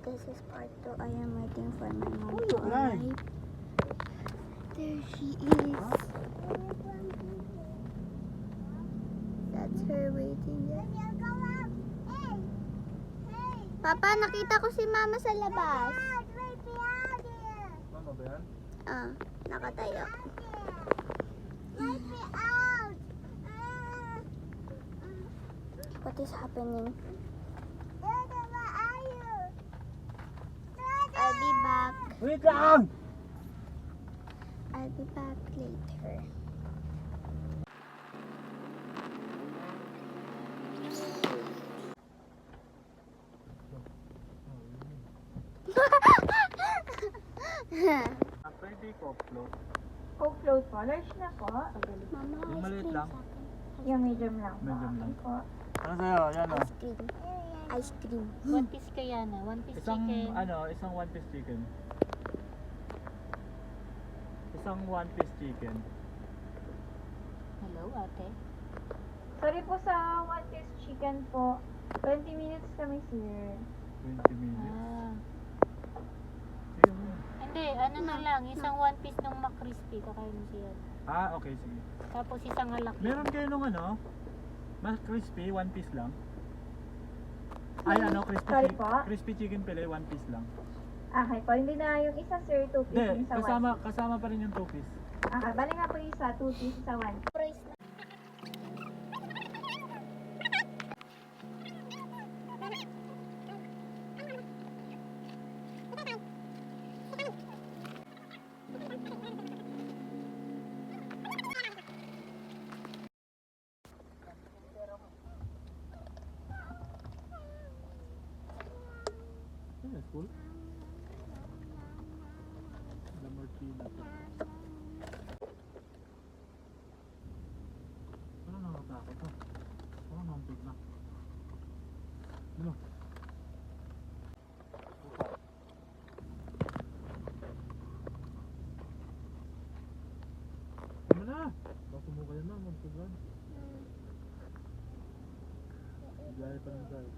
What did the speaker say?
this is part 2. I am waiting for my mom Oh, to right. arrive. There she is. That's her waiting there. Papa, nakita ko si mama sa labas. Mama ba yan? Ah, nakatayo. What is happening? I'll be back. Wait lang! I'll be back later. Pwede ko float. Coke float po. Large na po. Mama, Yung ice maliit cream lang? sa akin. Yung medium lang po. Medium lang. Okay po. Ano sa'yo? Yan o. Ice cream. Ice cream. One piece kaya na, one piece Isang chicken. isang one piece chicken. Isang one piece chicken. Hello, ate. Sorry po sa one piece chicken po. 20 minutes kami, sir. 20 minutes. Ah. Sige mo. Hindi, ano na lang, isang one piece ng McCrispy, kakain mo siya. Ah, okay, sige. Tapos isang halak. Meron kayo nung ano? Mas crispy, one piece lang. Ay, ano, crispy, Sorry po? crispy chicken pili, one piece lang. Okay po. Hindi na yung isa, sir, 2 piece. Hindi, Yung isa kasama pa rin yung 2 piece. 1. Okay, bali nga po yung isa, 2 piece, isa 1. Price na. Yeah, it's cool. The Martina. Parang nakatakot to. Parang nampig na. Ano? Ano na? Baka mo kayo na, magpaglan. Gaya pa ng guys.